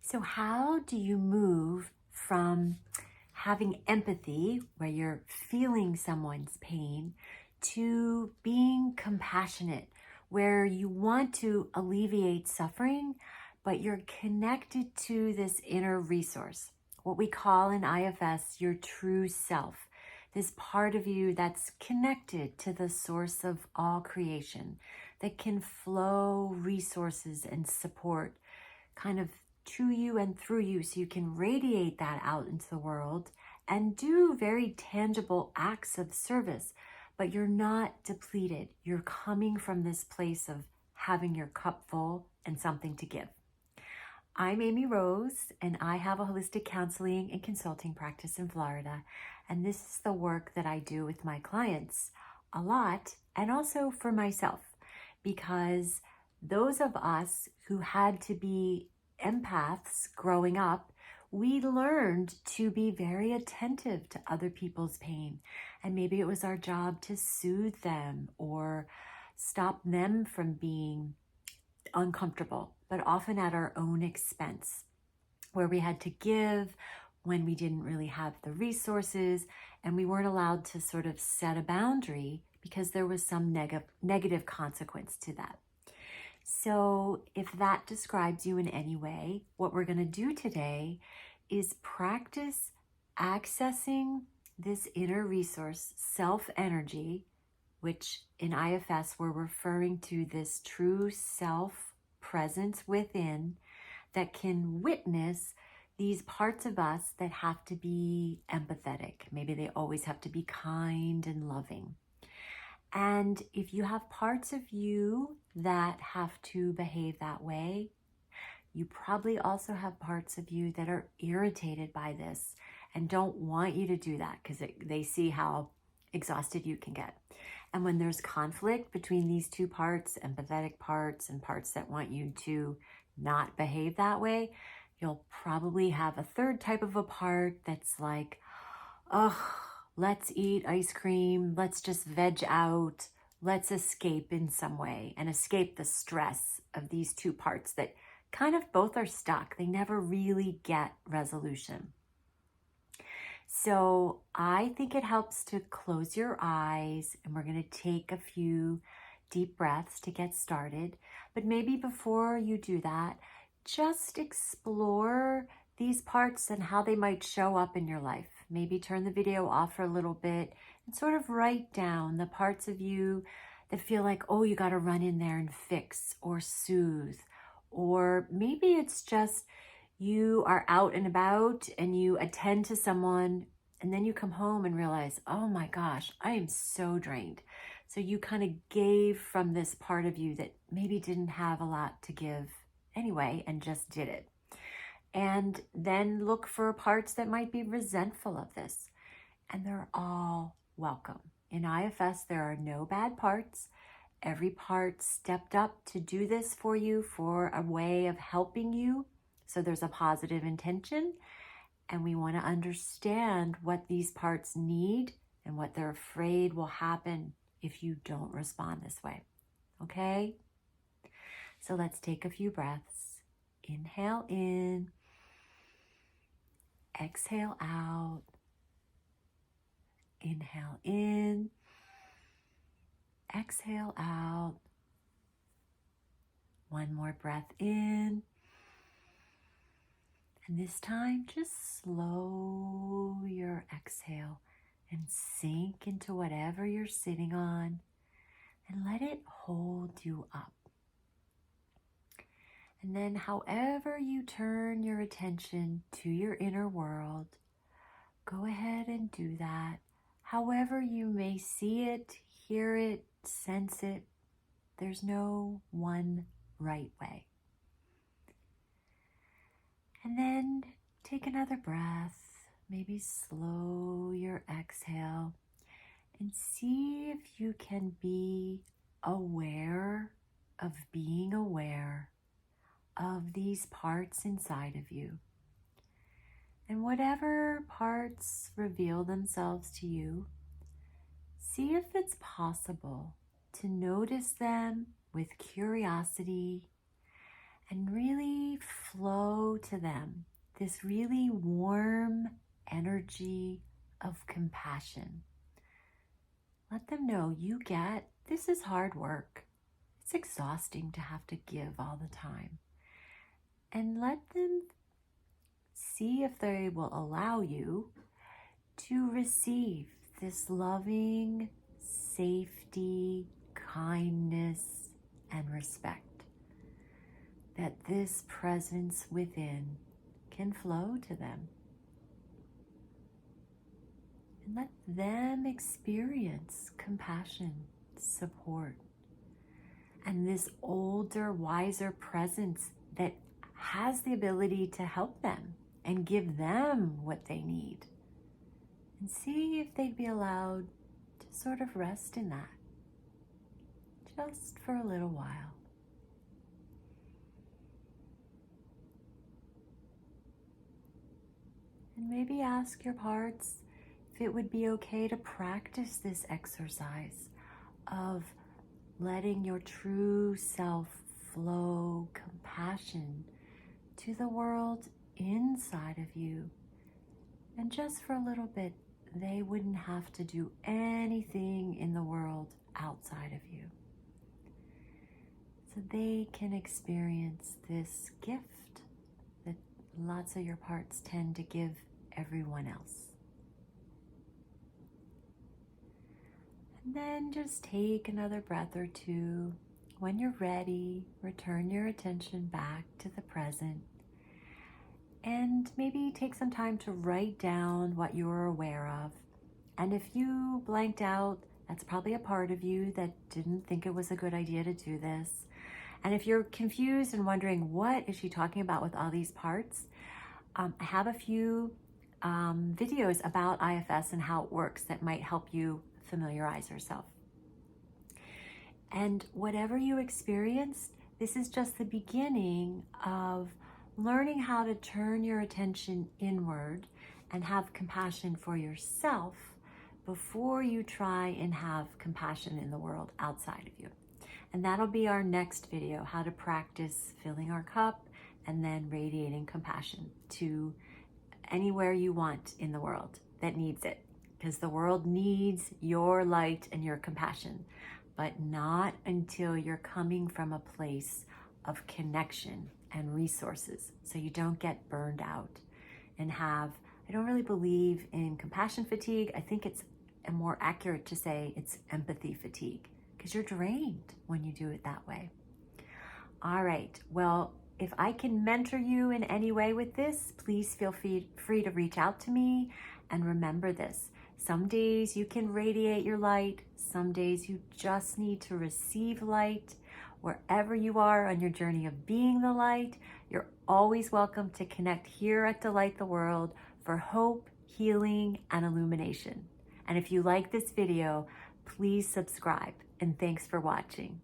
So how do you move from having empathy, where you're feeling someone's pain, to being compassionate, where you want to alleviate suffering, but you're connected to this inner resource, what we call in IFS your true self, this part of you that's connected to the source of all creation, that can flow resources and support kind of to you and through you, so you can radiate that out into the world and do very tangible acts of service, but you're not depleted. You're coming from this place of having your cup full and something to give. I'm Amy Rose, and I have a holistic counseling and consulting practice in Florida, and this is the work that I do with my clients a lot, and also for myself, because those of us who had to be empaths growing up, we learned to be very attentive to other people's pain. And maybe it was our job to soothe them or stop them from being uncomfortable, but often at our own expense, where we had to give when we didn't really have the resources, and we weren't allowed to sort of set a boundary because there was some negative consequence to that. So if that describes you in any way, what we're going to do today is practice accessing this inner resource, self-energy, which in IFS we're referring to this true self presence within that can witness these parts of us that have to be empathetic. Maybe they always have to be kind and loving. And if you have parts of you that have to behave that way, you probably also have parts of you that are irritated by this and don't want you to do that because they see how exhausted you can get. And when there's conflict between these two parts, empathetic parts and parts that want you to not behave that way, you'll probably have a third type of a part that's like, oh, let's eat ice cream, let's just veg out, let's escape in some way and escape the stress of these two parts that kind of both are stuck. They never really get resolution. So I think it helps to close your eyes, and we're going to take a few deep breaths to get started. But maybe before you do that, just explore these parts and how they might show up in your life. Maybe turn the video off for a little bit and sort of write down the parts of you that feel like, oh, you got to run in there and fix or soothe. Or maybe it's just you are out and about and you attend to someone and then you come home and realize, oh my gosh, I am so drained. So you kind of gave from this part of you that maybe didn't have a lot to give anyway and just did it. And then look for parts that might be resentful of this. And they're all welcome. In IFS, there are no bad parts. Every part stepped up to do this for you for a way of helping you. So there's a positive intention. And we want to understand what these parts need and what they're afraid will happen if you don't respond this way. Okay? So let's take a few breaths. Inhale in. Exhale out. Inhale in. Exhale out. One more breath in. And this time, just slow your exhale and sink into whatever you're sitting on and let it hold you up. And then however you turn your attention to your inner world, go ahead and do that. However you may see it, hear it, sense it, there's no one right way. And then take another breath, maybe slow your exhale, and see if you can be aware of being aware of these parts inside of you. And whatever parts reveal themselves to you, see if it's possible to notice them with curiosity and really flow to them this really warm energy of compassion. Let them know this is hard work. It's exhausting to have to give all the time. And let them see if they will allow you to receive this loving safety, kindness, and respect. That this presence within can flow to them. And let them experience compassion, support, and this older, wiser presence that has the ability to help them and give them what they need. And see if they'd be allowed to sort of rest in that, just for a little while. And maybe ask your parts if it would be okay to practice this exercise of letting your true self flow compassion to the world inside of you. And just for a little bit, they wouldn't have to do anything in the world outside of you. So they can experience this gift that lots of your parts tend to give everyone else. And then just take another breath or two. When you're ready, return your attention back to the present. And maybe take some time to write down what you're aware of. And if you blanked out, that's probably a part of you that didn't think it was a good idea to do this. And if you're confused and wondering, what is she talking about with all these parts? I have a few videos about IFS and how it works that might help you familiarize yourself. And whatever you experienced, this is just the beginning of learning how to turn your attention inward and have compassion for yourself before you try and have compassion in the world outside of you. And that'll be our next video, how to practice filling our cup and then radiating compassion to anywhere you want in the world that needs it. Because the world needs your light and your compassion, but not until you're coming from a place of connection and resources, so you don't get burned out and I don't really believe in compassion fatigue. I think it's more accurate to say it's empathy fatigue, because you're drained when you do it that way. All right, well, if I can mentor you in any way with this, please feel free to reach out to me. And remember this, some days you can radiate your light, some days you just need to receive light. Wherever you are on your journey of being the light, you're always welcome to connect here at Delight the World for hope, healing, and illumination. And if you like this video, please subscribe, and thanks for watching.